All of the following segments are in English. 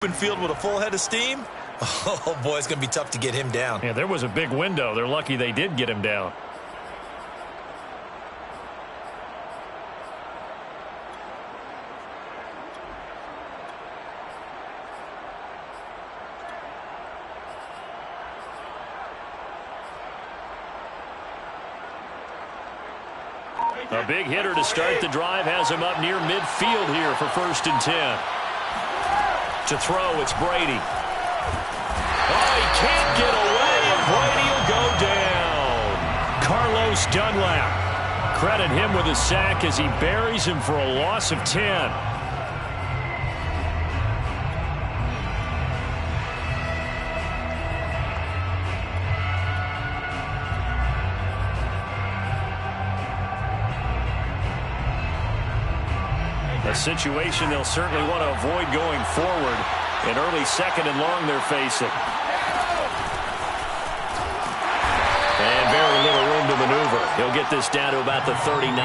Open field with a full head of steam. Oh, boy, it's going to be tough to get him down. Yeah, there was a big window. They're lucky they did get him down. A big hitter to start the drive has him up near midfield here for 1st and 10. To throw, it's Brady. Oh, he can't get away, and Brady will go down. Carlos Dunlap. Credit him with a sack as he buries him for a loss of 10. A situation they'll certainly want to avoid going forward. An early 2nd and long they're facing. And very little room to maneuver. He'll get this down to about the 39.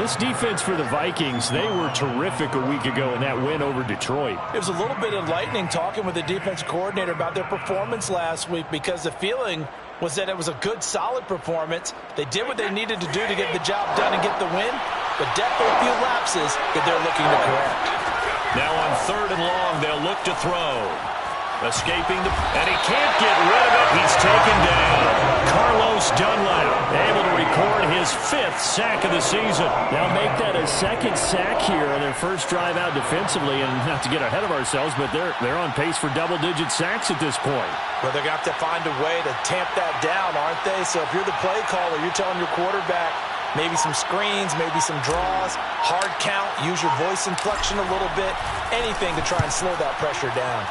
This defense for the Vikings, they were terrific a week ago in that win over Detroit. It was a little bit enlightening talking with the defense coordinator about their performance last week, because the feeling was that it was a good, solid performance. They did what they needed to do to get the job done and get the win, but definitely a few lapses that they're looking to correct. Now on 3rd and long, they'll look to throw. Escaping and he can't get rid of it. He's taken down. Carlos Dunlap able to record his 5th sack of the season. They'll make that a 2nd sack here on their first drive out defensively. And not to get ahead of ourselves, but they're on pace for double-digit sacks at this point. Well, they're going to have to find a way to tamp that down, aren't they? So if you're the play caller, you're telling your quarterback, maybe some screens, maybe some draws, hard count, use your voice inflection a little bit, anything to try and slow that pressure down.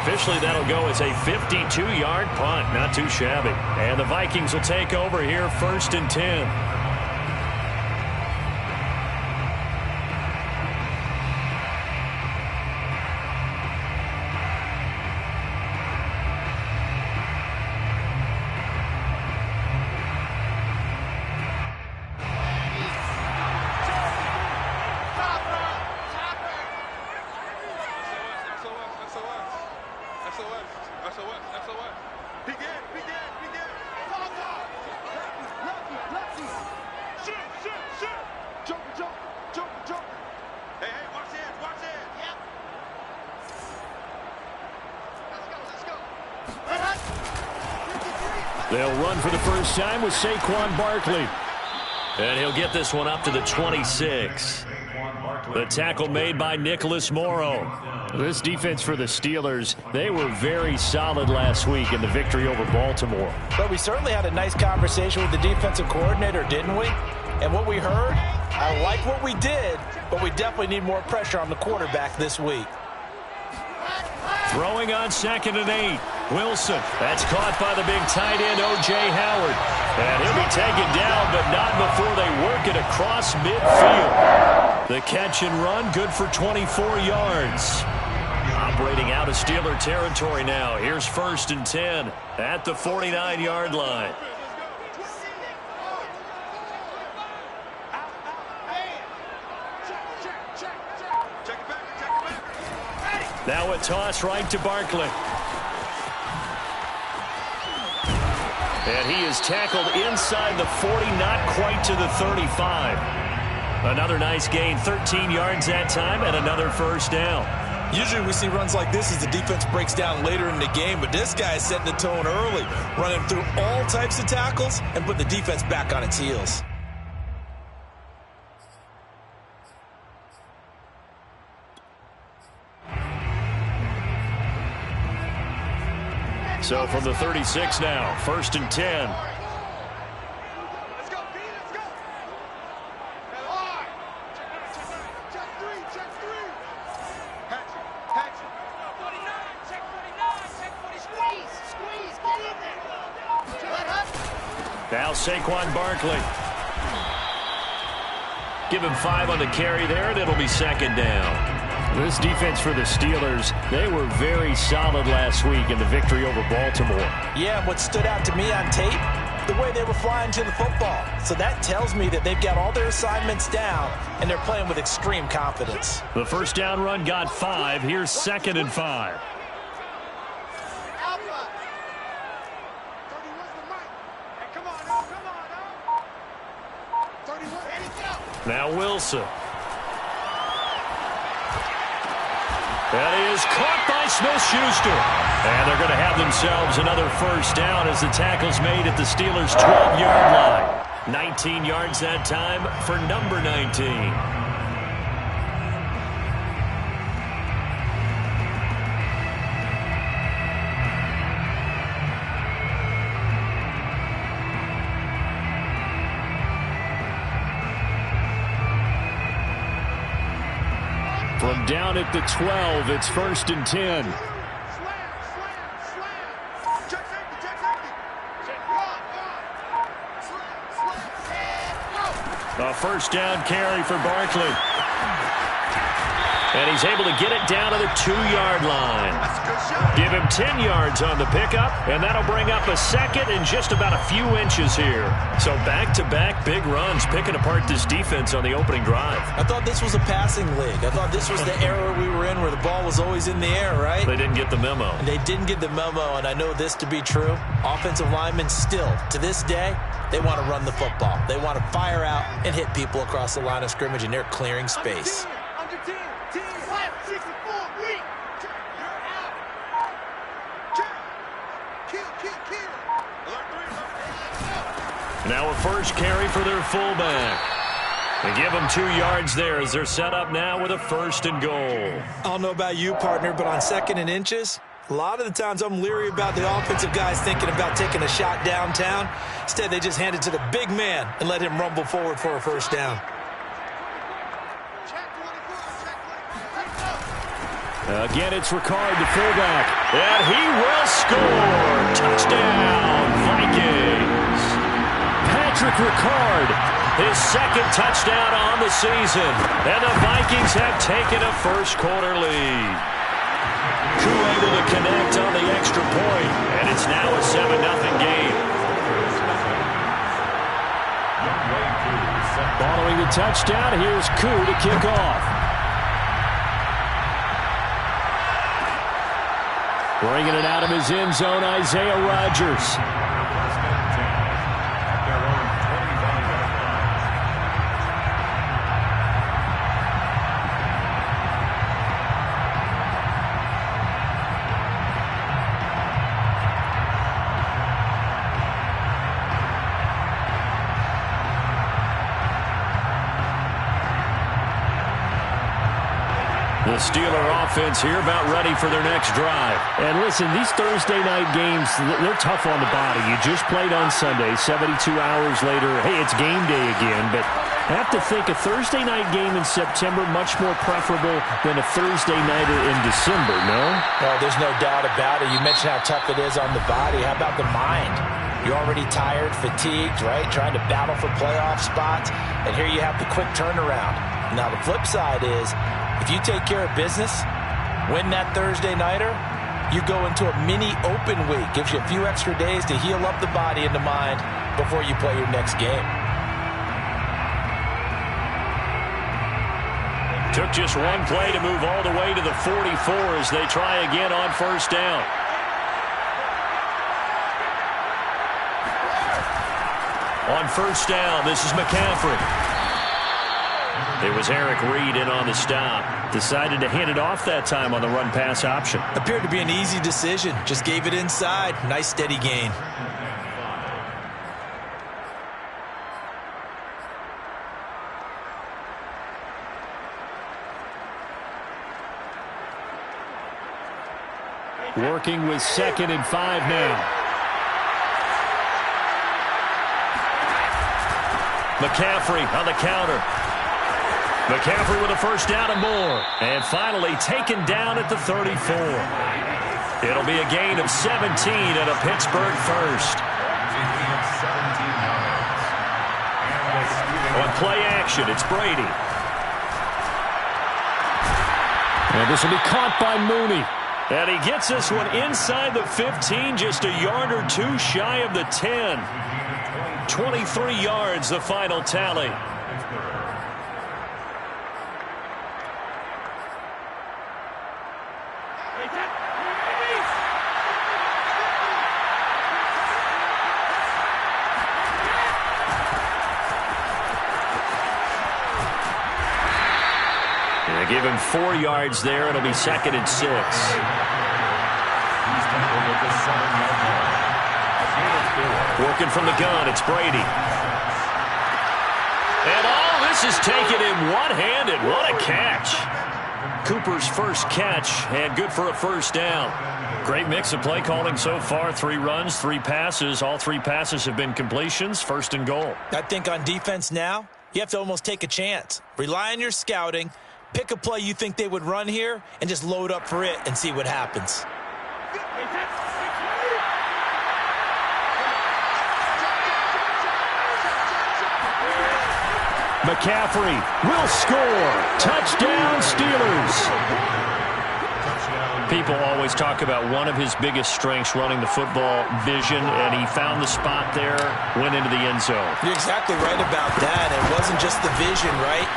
Officially, that'll go as a 52-yard punt. Not too shabby. And the Vikings will take over here 1st and 10. They'll run for the first time with Saquon Barkley. And he'll get this one up to the 26. The tackle made by Nicholas Morrow. This defense for the Steelers, they were very solid last week in the victory over Baltimore. But we certainly had a nice conversation with the defensive coordinator, didn't we? And what we heard, I like what we did, but we definitely need more pressure on the quarterback this week. Throwing on 2nd and 8. Wilson. That's caught by the big tight end, O.J. Howard. And he'll be taken down, but not before they work it across midfield. The catch and run, good for 24 yards. Operating out of Steeler territory now. Here's 1st and 10 at the 49-yard line. Now a toss right to Barkley. And he is tackled inside the 40, not quite to the 35. Another nice gain, 13 yards that time, and another first down. Usually we see runs like this as the defense breaks down later in the game, but this guy is setting the tone early, running through all types of tackles and putting the defense back on its heels. So from the 36 now, 1st and 10. Let's go, B, let's go. Check three. Patch it. 49, check 49, squeeze, get in there. Now Saquon Barkley. Give him 5 on the carry there, and it'll be 2nd down. This defense for the Steelers, they were very solid last week in the victory over Baltimore. Yeah, what stood out to me on tape, the way they were flying to the football. So that tells me that they've got all their assignments down, and they're playing with extreme confidence. The first down run got 5. Here's 2nd and 5. Now Wilson. That is caught by Smith-Schuster. And they're going to have themselves another first down as the tackle's made at the Steelers' 12-yard line. 19 yards that time for number 19. From down at the 12, it's 1st and 10. A first down carry for Barkley. And he's able to get it down to the 2-yard line. Give him 10 yards on the pickup, and that'll bring up a second and just about a few inches here. So back-to-back big runs, picking apart this defense on the opening drive. I thought this was a passing league. I thought this was the era we were in where the ball was always in the air, right? They didn't get the memo. And they didn't get the memo, and I know this to be true. Offensive linemen still, to this day, they want to run the football. They want to fire out and hit people across the line of scrimmage, and they're clearing space. Now a first carry for their fullback. They give them 2 yards there as they're set up now with a 1st and goal. I don't know about you, partner, but on 2nd and inches, a lot of the times I'm leery about the offensive guys thinking about taking a shot downtown. Instead, they just hand it to the big man and let him rumble forward for a first down. Again, it's Ricard, the fullback. And he will score. Touchdown, Vikings. Patrick Ricard, his 2nd touchdown on the season. And the Vikings have taken a first-quarter lead. Koo able to connect on the extra point, and it's now a 7-0 game. Following the touchdown, here's Koo to kick off. Bringing it out of his end zone, Isaiah Rodgers. The Steeler offense here about ready for their next drive. And listen, these Thursday night games, they're tough on the body. You just played on Sunday, 72 hours later, hey, it's game day again. But I have to think a Thursday night game in September much more preferable than a Thursday nighter in December, no? Well, there's no doubt about it. You mentioned how tough it is on the body. How about the mind? You're already tired, fatigued, right? Trying to battle for playoff spots. And here you have the quick turnaround. Now, the flip side is, if you take care of business, win that Thursday nighter, you go into a mini open week. Gives you a few extra days to heal up the body and the mind before you play your next game. Took just one play to move all the way to the 44 as they try again on first down. On first down, this is McCaffrey. It was Eric Reed in on the stop. Decided to hand it off that time on the run-pass option. Appeared to be an easy decision. Just gave it inside. Nice steady gain. Working with 2nd and 5 now. McCaffrey on the counter. McCaffrey with a first down and more. And finally taken down at the 34. It'll be a gain of 17 and a Pittsburgh first. On play action, it's Brady. And this will be caught by Mooney. And he gets this one inside the 15, just a yard or two shy of the 10. 23 yards, the final tally. Give him 4 yards there. It'll be 2nd and 6. Working from the gun, it's Brady. And all this is taken in one-handed. What a catch. Cooper's first catch, and good for a first down. Great mix of play calling so far. 3 runs, 3 passes. All 3 passes have been completions. 1st and goal. I think on defense now, you have to almost take a chance. Rely on your scouting. Pick a play you think they would run here and just load up for it and see what happens. McCaffrey will score. Touchdown, Steelers. People always talk about one of his biggest strengths running the football, vision, and he found the spot there, went into the end zone. You're exactly right about that. It wasn't just the vision, right?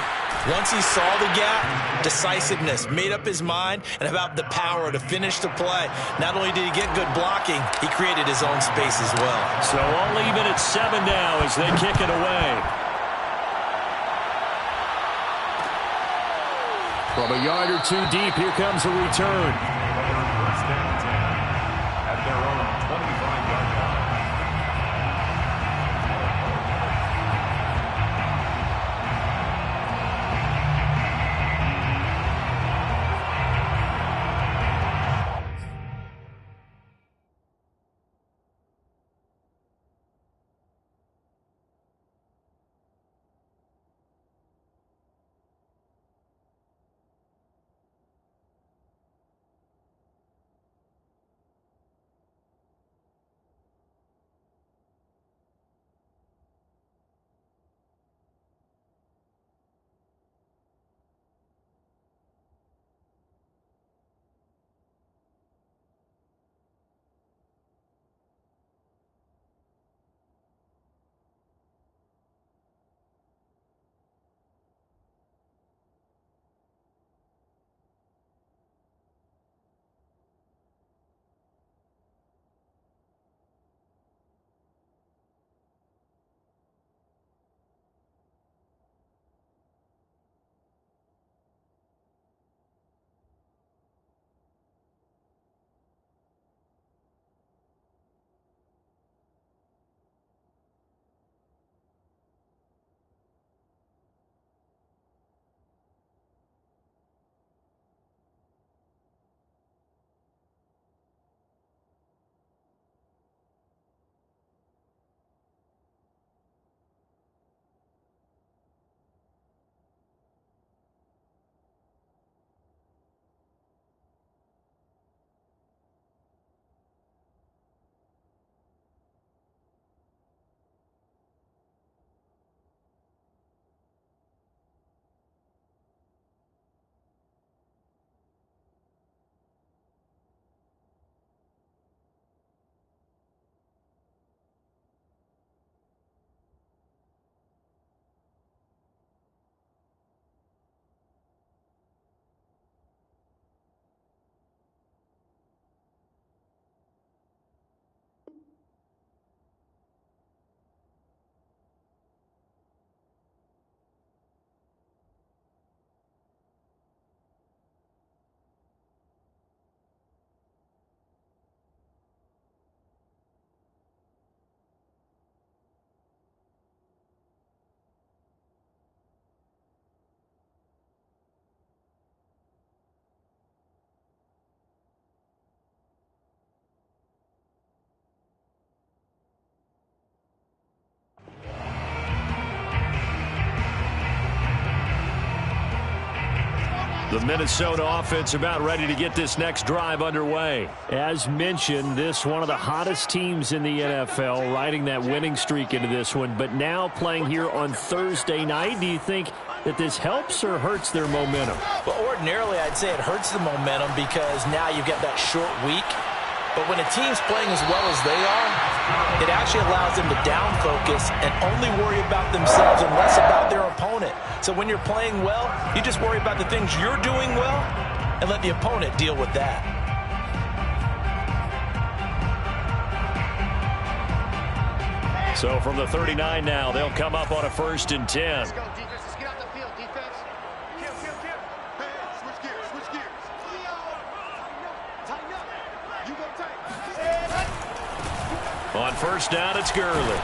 Once he saw the gap, decisiveness, made up his mind, and about the power to finish the play. Not only did he get good blocking, he created his own space as well. So all even at 7 now as they kick it away. From a yard or 2 deep, here comes a return. At their own 25-yard line. The Minnesota offense about ready to get this next drive underway. As mentioned, this one of the hottest teams in the NFL, riding that winning streak into this one, but now playing here on Thursday night. Do you think that this helps or hurts their momentum? Well, ordinarily, I'd say it hurts the momentum because now you get that short week. But when a team's playing as well as they are, It actually allows them to down focus and only worry about themselves and less about their opponent. So when you're playing well, you just worry about the things you're doing well and let the opponent deal with that. So from the 39 now, they'll come up on a 1st and 10. Let's go, defense. Let's get out the field, defense. Kill. Hey, switch gears. Tighten up. You go tight. On 1st down, it's Gurley.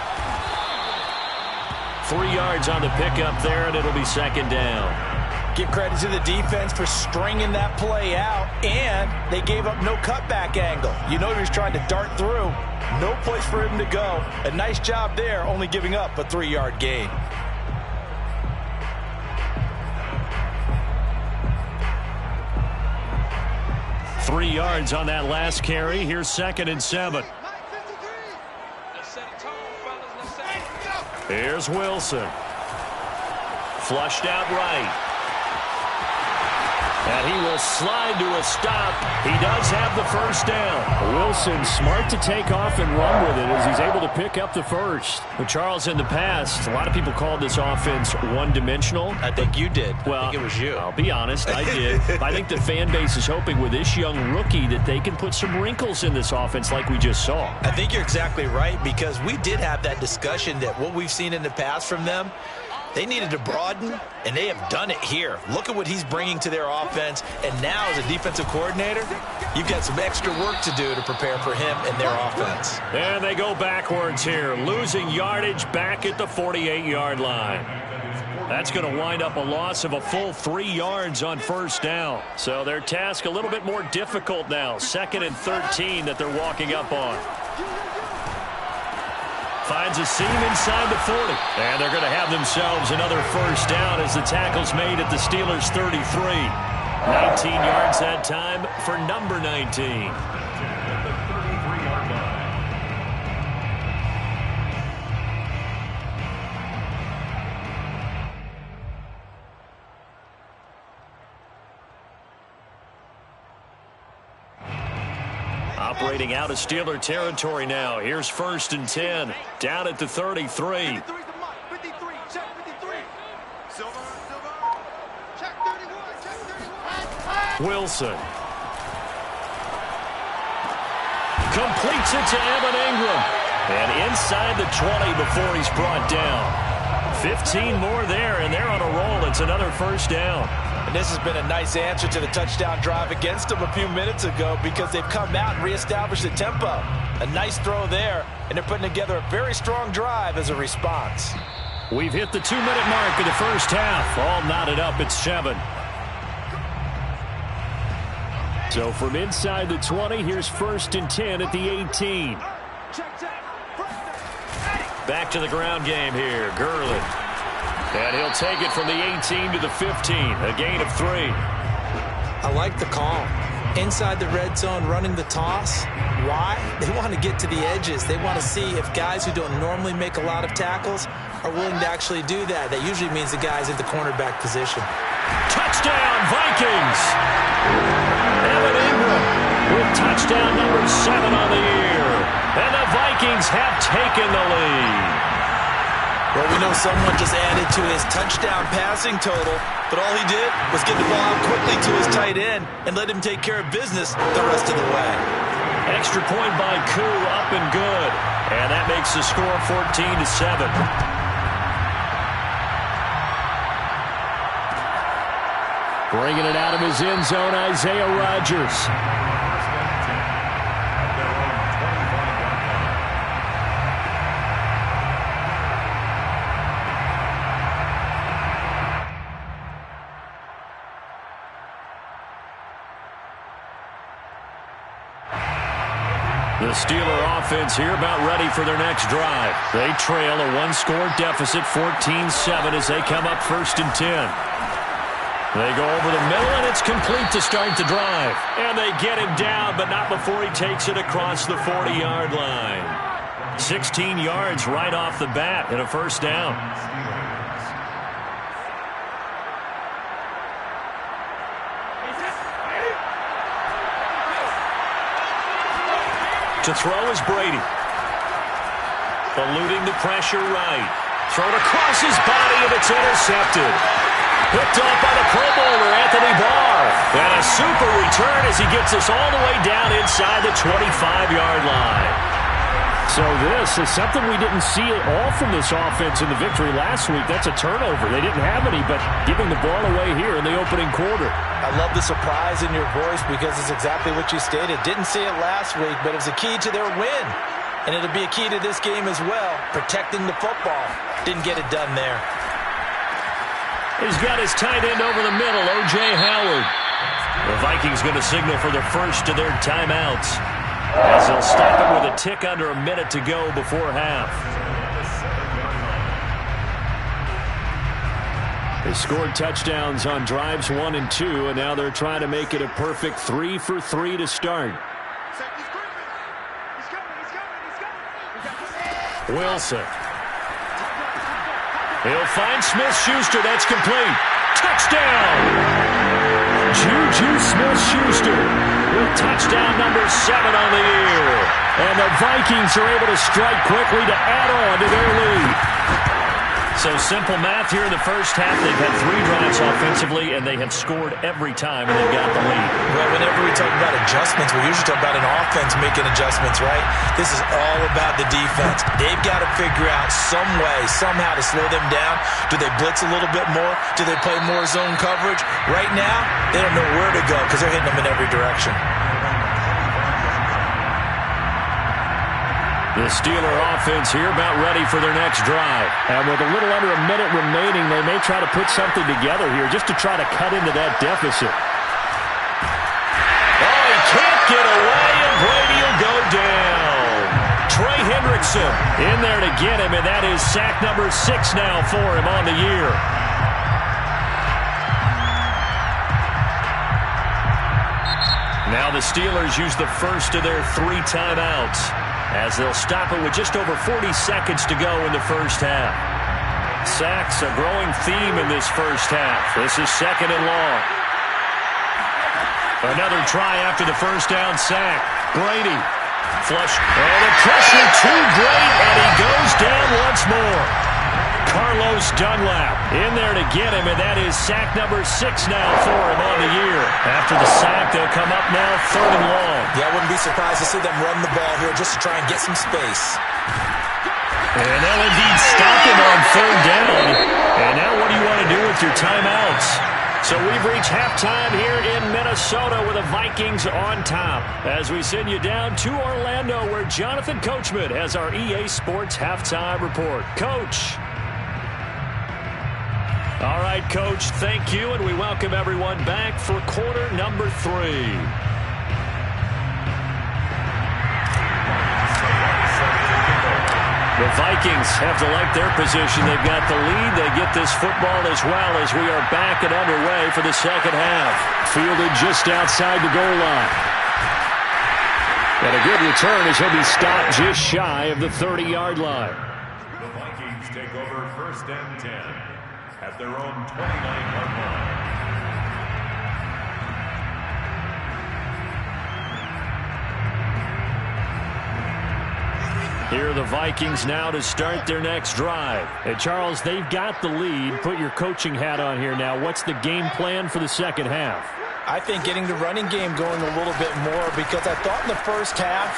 3 yards on the pickup there, and it'll be 2nd down. Give credit to the defense for stringing that play out, and they gave up no cutback angle. You know he was trying to dart through. No place for him to go. A nice job there, only giving up a 3-yard gain. Three yards on that last carry. Here's 2nd and 7. Here's Wilson. Flushed out right. And he will slide to a stop. He does have the 1st down. Wilson smart to take off and run with it as he's able to pick up the 1st. But Charles, in the past, a lot of people called this offense one-dimensional. I think you did. Well, I think it was you. I'll be honest, I did. I think the fan base is hoping with this young rookie that they can put some wrinkles in this offense like we just saw. I think you're exactly right, because we did have that discussion that what we've seen in the past from them, they needed to broaden, and they have done it here. Look at what he's bringing to their offense, and now as a defensive coordinator, you've got some extra work to do to prepare for him and their offense. And they go backwards here, losing yardage back at the 48-yard line. That's going to wind up a loss of a full 3 yards on 1st down. So their task a little bit more difficult now. 2nd and 13 that they're walking up on. Finds a seam inside the 40. And they're going to have themselves another 1st down as the tackle's made at the Steelers' 33. 19 yards that time for number 19. Operating out of Steeler territory now. Here's 1st and 10. Down at the 33. 53, check 53. Silver. Check 31. Wilson. Completes it to Evan Ingram. And inside the 20 before he's brought down. 15 more there, and they're on a roll. It's another 1st down. And this has been a nice answer to the touchdown drive against them a few minutes ago, because they've come out and reestablished the tempo. A nice throw there, and they're putting together a very strong drive as a response. We've hit the 2-minute mark of the 1st half. All knotted up at 7. So from inside the 20, here's 1st and 10 at the 18. Back to the ground game here. Gurley. And he'll take it from the 18 to the 15. A gain of 3. I like the call. Inside the red zone, running the toss. Why? They want to get to the edges. They want to see if guys who don't normally make a lot of tackles are willing to actually do that. That usually means the guy's at the cornerback position. Touchdown, Vikings! Evan Ingram with touchdown number 7 on the year. And the Vikings have taken the lead. Well, we know someone just added to his touchdown passing total, but all he did was get the ball out quickly to his tight end and let him take care of business the rest of the way. Extra point by Koo, up and good. And that makes the score 14-7. Bringing it out of his end zone, Isaiah Rodgers. The Steeler offense here about ready for their next drive. They trail a 1-score deficit, 14-7, as they come up 1st and 10. They go over the middle, and it's complete to start the drive. And they get him down, but not before he takes it across the 40-yard line. 16 yards right off the bat and a 1st down. To throw is Brady. Eluding the pressure right. Thrown across his body, and it's intercepted. Picked off by the Pro Bowler, Anthony Barr. And a super return as he gets us all the way down inside the 25-yard line. So this is something we didn't see at all from this offense in the victory last week. That's a turnover. They didn't have any, but giving the ball away here in the opening quarter. I love the surprise in your voice because it's exactly what you stated. Didn't see it last week, but it was a key to their win. And it'll be a key to this game as well, protecting the football. Didn't get it done there. He's got his tight end over the middle, O.J. Howard. The Vikings going to signal for the first of their timeouts, as they'll stop it with a tick under a minute to go before half. They scored touchdowns on drives 1 and 2, and now they're trying to make it a perfect 3 for 3 to start. Wilson. He'll find Smith-Schuster. That's complete. Touchdown! Juju Smith-Schuster with touchdown number 7 on the year. And the Vikings are able to strike quickly to add on to their lead. So simple math here in the first half. They've had 3 drives offensively, and they have scored every time, and they've got the lead. Well, whenever we talk about adjustments, we usually talk about an offense making adjustments, right? This is all about the defense. They've got to figure out some way, somehow to slow them down. Do they blitz a little bit more? Do they play more zone coverage? Right now, they don't know where to go because they're hitting them in every direction. The Steeler offense here about ready for their next drive. And with a little under a minute remaining, they may try to put something together here just to try to cut into that deficit. Oh, he can't get away, and Brady will go down. Trey Hendrickson in there to get him, and that is sack number 6 now for him on the year. Now the Steelers use the first of their 3 timeouts, as they'll stop it with just over 40 seconds to go in the first half. Sacks a growing theme in this first half. This is 2nd and long. Another try after the first down sack. Brady. Flush. Oh, the pressure too great, and he goes down once more. Carlos Dunlap in there to get him, and that is sack number 6 now for him on the year. After the sack, they'll come up now 3rd and long. Yeah, I wouldn't be surprised to see them run the ball here just to try and get some space. And they'll indeed stop him on 3rd down. And now what do you want to do with your timeouts? So we've reached halftime here in Minnesota with the Vikings on top, as we send you down to Orlando, where Jonathan Coachman has our EA Sports Halftime Report. Coach. All right, Coach, thank you, and we welcome everyone back for quarter number 3. The Vikings have to like their position. They've got the lead. They get this football as well, as we are back and underway for the second half. Fielded just outside the goal line. And a good return as he'll be stopped just shy of the 30-yard line. The Vikings take over 1st and 10 at their own 29-yard line. Here are the Vikings now to start their next drive. And Charles, they've got the lead. Put your coaching hat on here now. What's the game plan for the second half? I think getting the running game going a little bit more, because I thought in the first half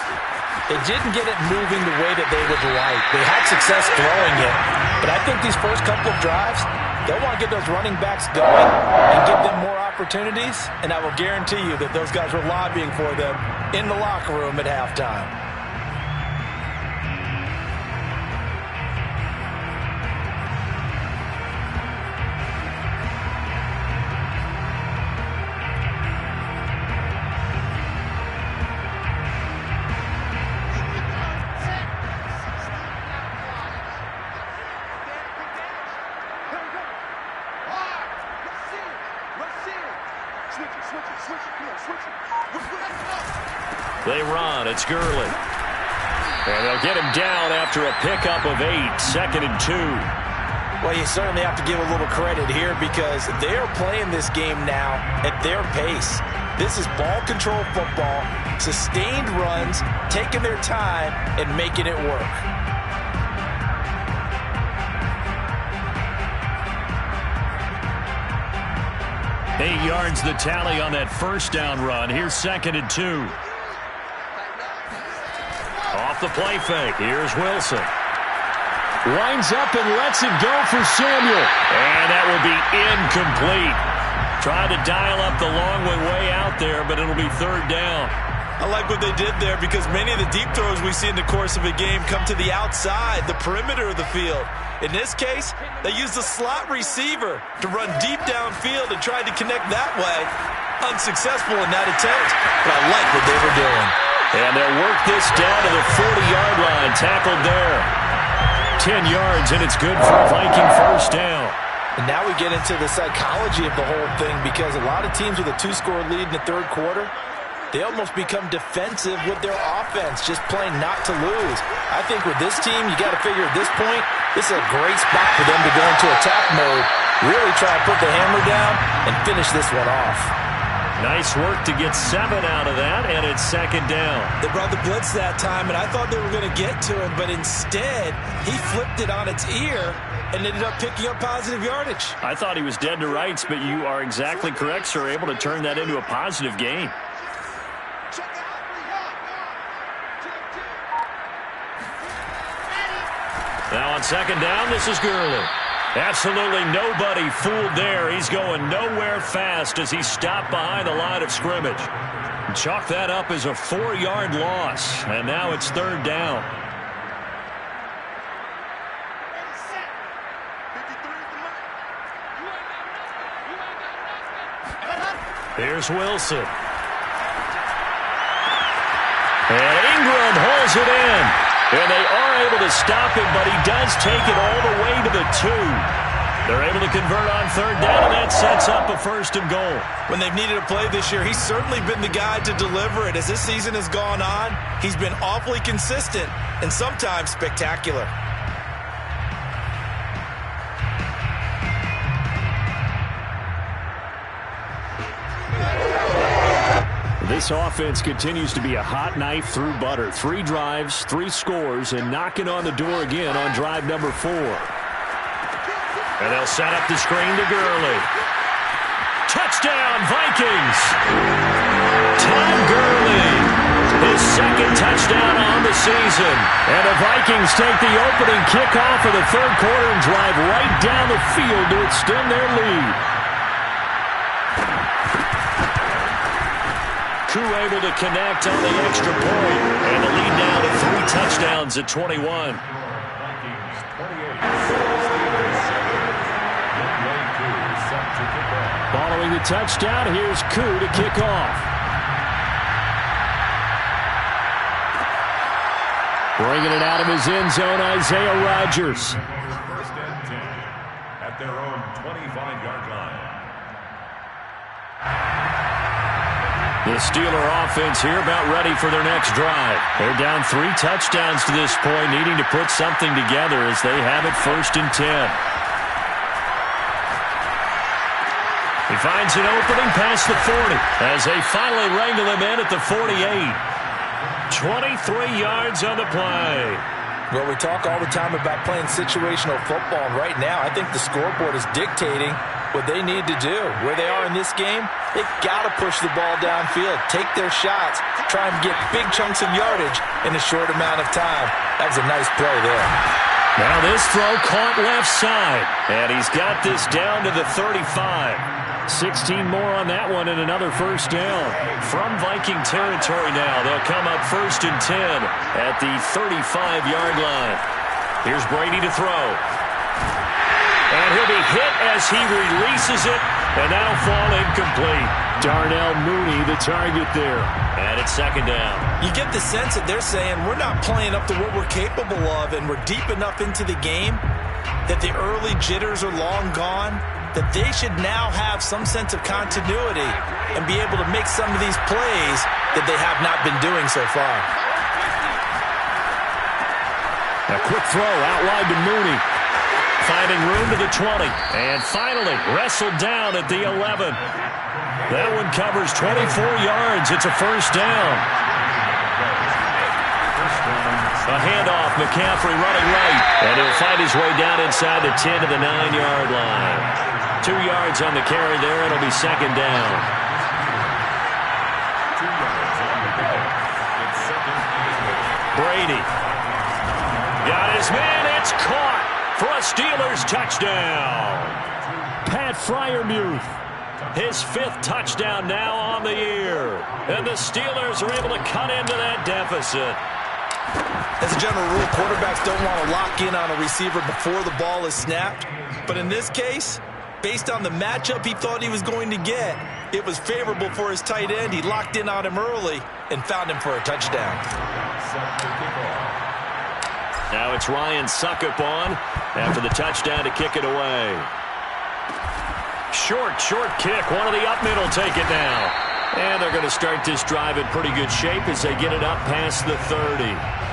they didn't get it moving the way that they would like. They had success throwing it, but I think these first couple of drives, they'll want to get those running backs going and give them more opportunities, and I will guarantee you that those guys were lobbying for them in the locker room at halftime. They run. It's Gurley. And they'll get him down after a pickup of 8. 2nd and 2. Well, you certainly have to give a little credit here, because they're playing this game now at their pace. This is ball control football, sustained runs, taking their time, and making it work. 8 yards the tally on that first down run. Here's 2nd and 2. Off the play fake. Here's Wilson. Lines up and lets it go for Samuel. And that will be incomplete. Tried to dial up the long way out there, but it'll be 3rd down. I like what they did there because many of the deep throws we see in the course of a game come to the outside, the perimeter of the field. In this case, they used a slot receiver to run deep downfield and tried to connect that way. Unsuccessful in that attempt, but I like what they were doing. And they'll work this down to the 40-yard line, tackled there. 10 yards, and it's good for a Viking first down. And now we get into the psychology of the whole thing because a lot of teams with a 2-score lead in the 3rd quarter, they almost become defensive with their offense, just playing not to lose. I think with this team, you got to figure at this point, this is a great spot for them to go into attack mode, really try to put the hammer down and finish this one off. Nice work to get 7 out of that, and it's 2nd down. They brought the blitz that time, and I thought they were going to get to him, but instead, he flipped it on its ear and ended up picking up positive yardage. I thought he was dead to rights, but you are exactly correct, sir, able to turn that into a positive gain. Now on 2nd down, this is Gurley. Absolutely nobody fooled there. He's going nowhere fast as he stopped behind the line of scrimmage. Chalk that up as a 4-yard loss, and now it's 3rd down. Here's Wilson. And Ingram holds it in. And they are able to stop him, but he does take it all the way to the 2. They're able to convert on 3rd down, and that sets up a 1st and goal. When they've needed a play this year, he's certainly been the guy to deliver it. As this season has gone on, he's been awfully consistent and sometimes spectacular. This offense continues to be a hot knife through butter. 3 drives, 3 scores, and knocking on the door again on drive number 4. And they'll set up the screen to Gurley. Touchdown, Vikings! Todd Gurley, his 2nd touchdown on the season. And the Vikings take the opening kickoff of the 3rd quarter and drive right down the field to extend their lead. Koo able to connect on the extra point. And the lead now to 3 touchdowns at 21. Following the touchdown, here's Koo to kick off. Bringing it out of his end zone, Isaiah Rodgers. 1st and 10 at their own 25-yard line. The Steeler offense here about ready for their next drive. They're down 3 touchdowns to this point, needing to put something together as they have it 1st and 10. He finds an opening past the 40 as they finally wrangle him in at the 48. 23 yards on the play. Well, we talk all the time about playing situational football, and right now I think the scoreboard is dictating what they need to do. Where they are in this game, they've got to push the ball downfield, take their shots, try and get big chunks of yardage in a short amount of time. That was a nice play there. Now this throw caught left side, and he's got this down to the 35. 16 more on that one and another 1st down. From Viking territory now, they'll come up 1st and 10 at the 35-yard line. Here's Brady to throw. And he'll be hit as he releases it, and that'll fall incomplete. Darnell Mooney, the target there. And it's 2nd down. You get the sense that they're saying we're not playing up to what we're capable of, and we're deep enough into the game that the early jitters are long gone, that they should now have some sense of continuity and be able to make some of these plays that they have not been doing so far. A quick throw out wide to Mooney. Finding room to the 20. And finally wrestled down at the 11. That one covers 24 yards. It's a 1st down. A handoff, McCaffrey running right. And he'll fight his way down inside the 10 to the 9-yard line. 2 yards on the carry there. It'll be second down. 2 yards on the carry. It's second down. Brady. Got his man. It's caught for a Steelers touchdown. Pat Freiermuth. His 5th touchdown now on the year. And the Steelers are able to cut into that deficit. As a general rule, quarterbacks don't want to lock in on a receiver before the ball is snapped. But in this case, based on the matchup he thought he was going to get, it was favorable for his tight end. He locked in on him early and found him for a touchdown. Now it's Ryan Succop on after the touchdown to kick it away. Short kick. One of the up middle take it now. And they're going to start this drive in pretty good shape as they get it up past the 30.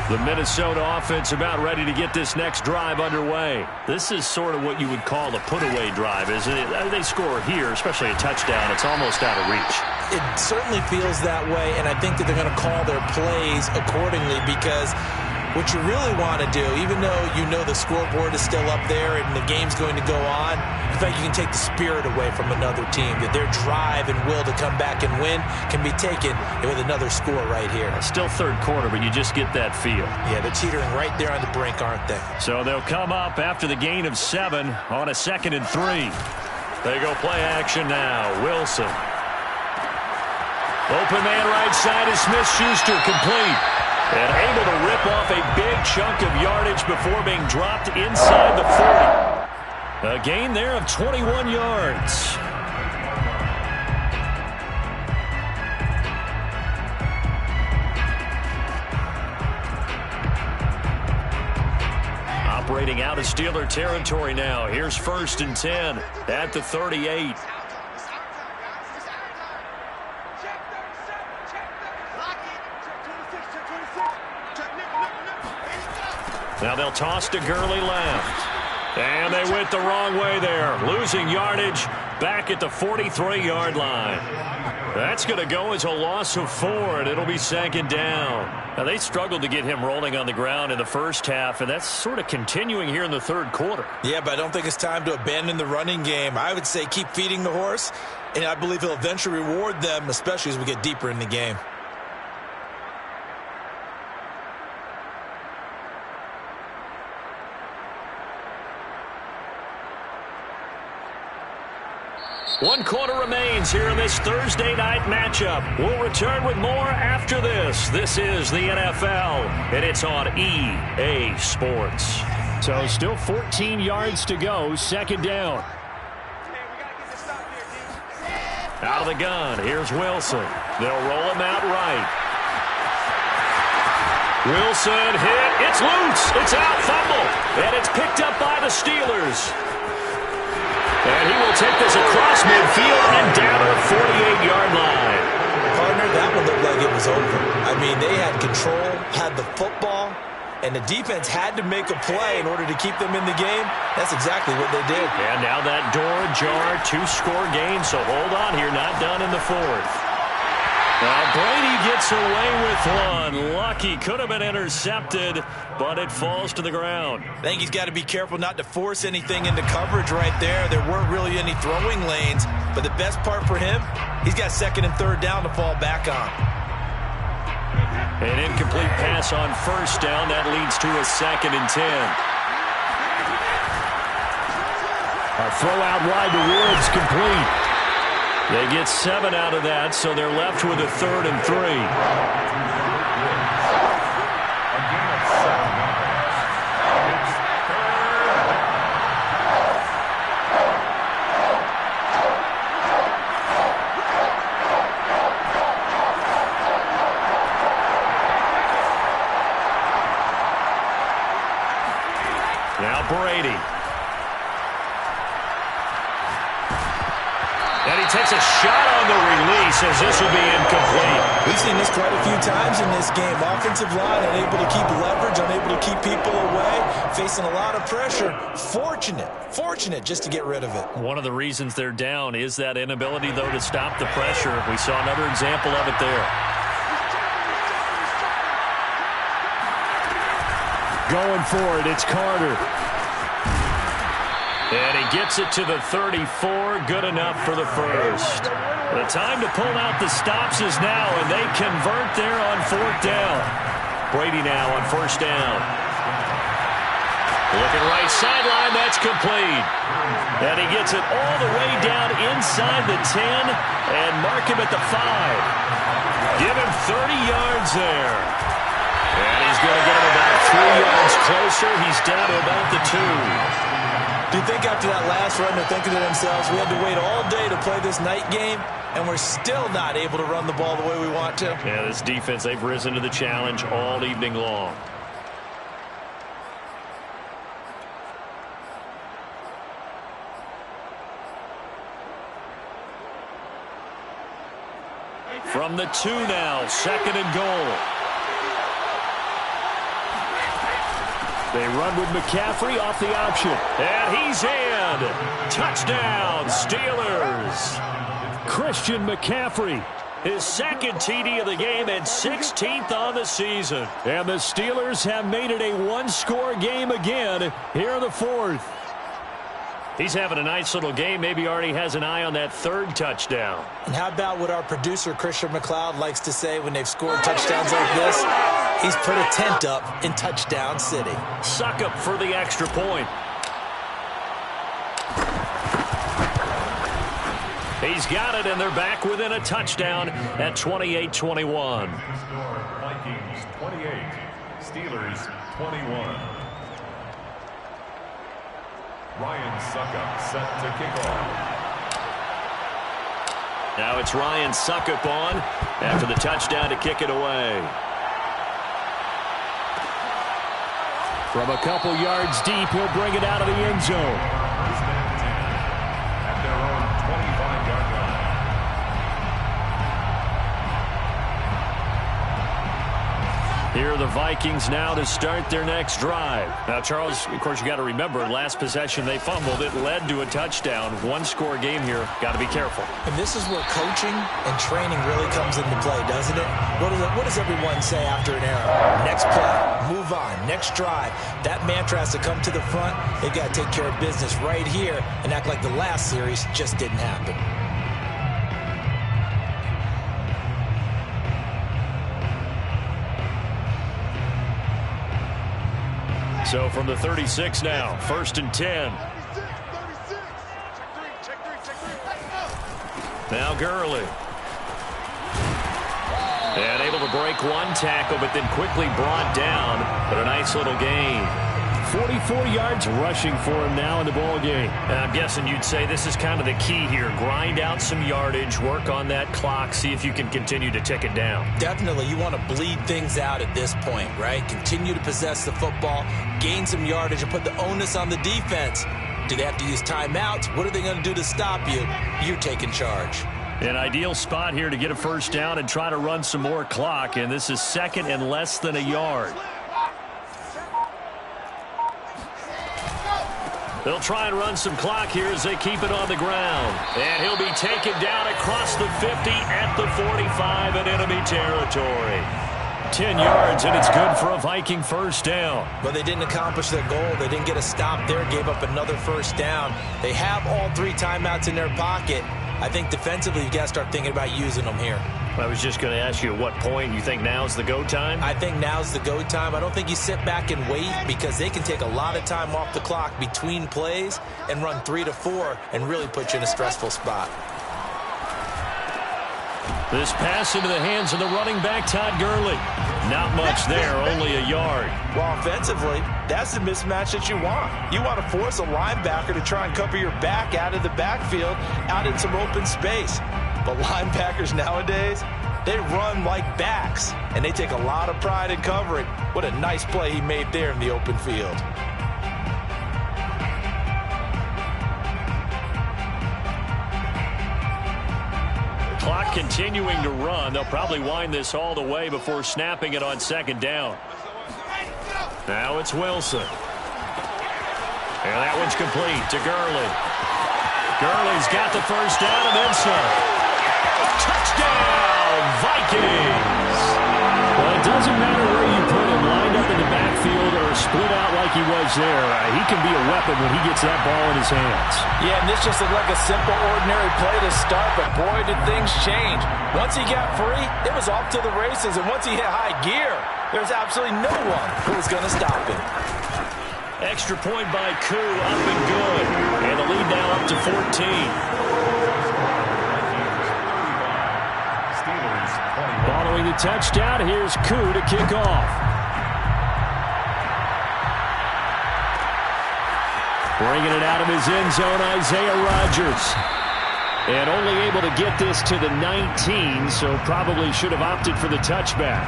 The Minnesota offense about ready to get this next drive underway. This is sort of what you would call a put-away drive, isn't it? They score here, especially a touchdown. It's almost out of reach. It certainly feels that way, and I think that they're going to call their plays accordingly because what you really want to do, even though you know the scoreboard is still up there and the game's going to go on, I think you can take the spirit away from another team, that their drive and will to come back and win can be taken with another score right here. Still third quarter, but you just get that feel. Yeah, they're teetering right there on the brink, aren't they? So they'll come up after the gain of 7 on a 2nd and 3. They go play action now. Wilson. Open man right side is Smith-Schuster, complete. And able to rip off a big chunk of yardage before being dropped inside the 40. A gain there of 21 yards. Operating out of Steeler territory now. Here's 1st and 10 at the 38. Now they'll toss to Gurley left. And they went the wrong way there. Losing yardage back at the 43-yard line. That's going to go as a loss of 4, and it'll be 2nd down. Now they struggled to get him rolling on the ground in the first half, and that's sort of continuing here in the 3rd quarter. Yeah, but I don't think it's time to abandon the running game. I would say keep feeding the horse, and I believe he'll eventually reward them, especially as we get deeper in the game. One quarter remains here in this Thursday night matchup. We'll return with more after this. This is the NFL, and it's on EA Sports. So still 14 yards to go, 2nd down. Out of the gun, here's Wilson. They'll roll him out right. Wilson hit. It's loose. It's out, fumble. And it's picked up by the Steelers. And he will take this across midfield and down to the 48-yard line. Partner, that one looked like it was over. I mean, they had control, had the football, and the defense had to make a play in order to keep them in the game. That's exactly what they did. And now that door ajar, 2-score game, so hold on here, not done in the 4th. Now Brady gets away with one. Lucky, could have been intercepted, but it falls to the ground. I think he's got to be careful not to force anything into coverage right there. There weren't really any throwing lanes, but the best part for him, he's got 2nd and 3rd down to fall back on. An incomplete pass on 1st down. That leads to a 2nd and 10. A throw out wide to Woods, complete. They get 7 out of that, so they're left with a 3rd and 3. Now Brady. And he takes a shot on the release as this will be incomplete. We've seen this quite a few times in this game. Offensive line unable to keep leverage, unable to keep people away, facing a lot of pressure. Fortunate just to get rid of it. One of the reasons they're down is that inability, though, to stop the pressure. We saw another example of it there. Going for it, it's Carter. And he gets it to the 34, good enough for the first. The time to pull out the stops is now, and they convert there on 4th down. Brady now on 1st down. Looking right sideline, that's complete. And he gets it all the way down inside the 10 and mark him at the 5. Give him 30 yards there. And he's going to get him about 3 yards closer. He's down to about the 2. Do you think after that last run they're thinking to themselves, we had to wait all day to play this night game, and we're still not able to run the ball the way we want to? Yeah, this defense, they've risen to the challenge all evening long. From the 2 now, 2nd and goal. They run with McCaffrey off the option. And he's in. Touchdown, Steelers. Christian McCaffrey. His 2nd TD of the game and 16th on the season. And the Steelers have made it a one-score game again here in the 4th. He's having a nice little game. Maybe already has an eye on that 3rd touchdown. And how about what our producer, Christian McLeod, likes to say when they've scored touchdowns like this? He's put a tent up in Touchdown City. Succop for the extra point. He's got it, and they're back within a touchdown at 28-21. Vikings 28, Steelers 21. Ryan Succop set to kick off. Now it's Ryan Succop on after the touchdown to kick it away. From a couple yards deep, he'll bring it out of the end zone. First and 10 at their own 25-yard line. Here are the Vikings now to start their next drive. Now, Charles, of course, you got to remember, last possession they fumbled. It led to a touchdown. One-score game here. Got to be careful. And this is where coaching and training really comes into play, doesn't it? What does everyone say after an error? Next play, move on, next drive. That mantra has to come to the front. They've got to take care of business right here and act like the last series just didn't happen. So from the 36 now, 1st and 10. Now Gurley. And able to break one tackle, but then quickly brought down. But a nice little gain. 44 yards rushing for him now in the ball game. And I'm guessing you'd say this is kind of the key here. Grind out some yardage, work on that clock, see if you can continue to tick it down. Definitely, you want to bleed things out at this point, right? Continue to possess the football, gain some yardage, and put the onus on the defense. Do they have to use timeouts? What are they going to do to stop you? You're taking charge. An ideal spot here to get a first down and try to run some more clock, and this is 2nd and less than a yard. They'll try and run some clock here as they keep it on the ground. And he'll be taken down across the 50 at the 45 in enemy territory. 10 yards, and it's good for a Viking first down. But they didn't accomplish their goal. They didn't get a stop there, gave up another first down. They have all 3 timeouts in their pocket. I think defensively, you've got to start thinking about using them here. I was just going to ask you at what point you think now's the go time? I think now's the go time. I don't think you sit back and wait because they can take a lot of time off the clock between plays and run 3 to 4 and really put you in a stressful spot. This pass into the hands of the running back, Todd Gurley. Not much there, only a yard. Well, offensively, that's the mismatch that you want. You want to force a linebacker to try and cover your back out of the backfield, out in some open space. But linebackers nowadays, they run like backs, and they take a lot of pride in covering. What a nice play he made there in the open field. continuing to run. They'll probably wind this all the way before snapping it on second down. Now it's Wilson. And that one's complete to Gurley. Gurley's got the first down and then some. Touchdown, Vikings! Well, it doesn't matter where you put him, lined up in the backfield or split out like he was there. He can be a weapon when he gets that ball in his hands. Yeah, and this just looked like a simple, ordinary play to start, but boy, did things change. Once he got free, it was off to the races, and once he hit high gear, there's absolutely no one who was going to stop him. Extra point by Koo, up and good. And the lead now up to 14. Following the touchdown, here's Koo to kick off. Bringing it out of his end zone, Isaiah Rodgers. And only able to get this to the 19, so probably should have opted for the touchback.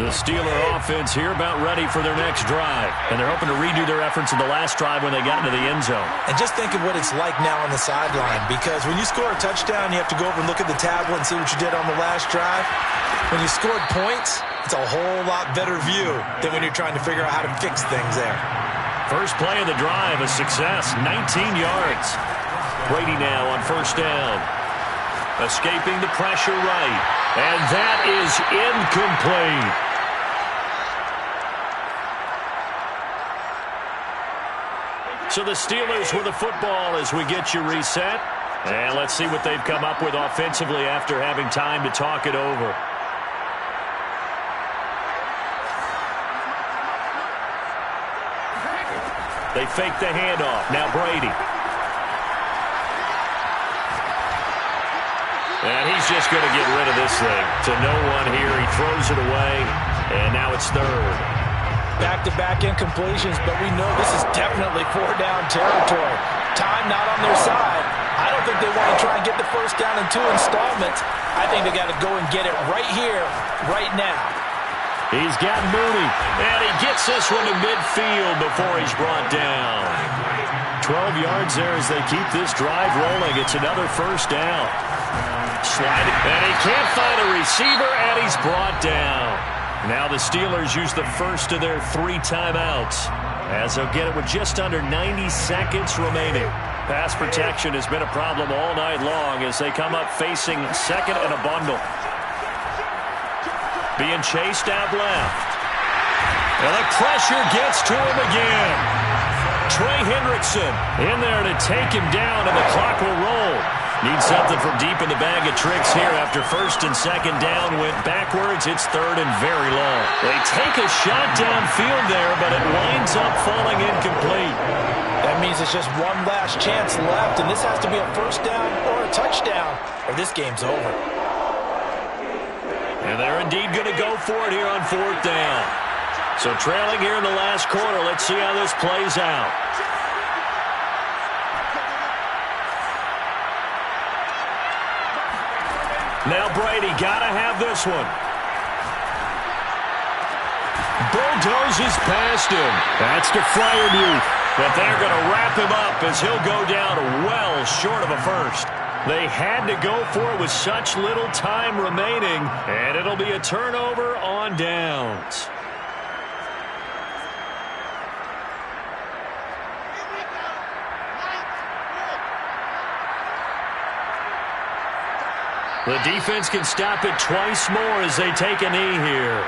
The Steeler offense here about ready for their next drive. And they're hoping to redo their efforts in the last drive when they got into the end zone. And just think of what it's like now on the sideline, because when you score a touchdown, you have to go over and look at the tablet and see what you did on the last drive. When you scored points, it's a whole lot better view than when you're trying to figure out how to fix things there. First play of the drive, a success, 19 yards. Brady now on first down. Escaping the pressure right. And that is incomplete. So the Steelers with the football as we get you reset. And let's see what they've come up with offensively after having time to talk it over. They fake the handoff. Now Brady. And he's just going to get rid of this thing to no one here. He throws it away, and now it's third. Back-to-back incompletions, but we know this is definitely four-down territory. Time not on their side. I don't think they want to try and get the first down in 2 installments. I think they got to go and get it right here, right now. He's got Mooney, and he gets this one to midfield before he's brought down. 12 yards there as they keep this drive rolling. It's another first down. Sliding, and he can't find a receiver, and he's brought down. Now the Steelers use the first of their 3 timeouts as they'll get it with just under 90 seconds remaining. Pass protection has been a problem all night long as they come up facing second and a bundle. Being chased out left. And the pressure gets to him again. Trey Hendrickson in there to take him down, and the clock will roll. Needs something from deep in the bag of tricks here after first and second down went backwards. It's third and very long. They take a shot downfield there, but it winds up falling incomplete. That means it's just one last chance left, and this has to be a first down or a touchdown, or this game's over. And they're indeed going to go for it here on fourth down. So trailing here in the last quarter, let's see how this plays out. Now Brady got to have this one. Bulldozes past him. That's to Freiermuth. But they're going to wrap him up as he'll go down well short of a first. They had to go for it with such little time remaining, and it'll be a turnover on downs. The defense can stop it twice more as they take a knee here.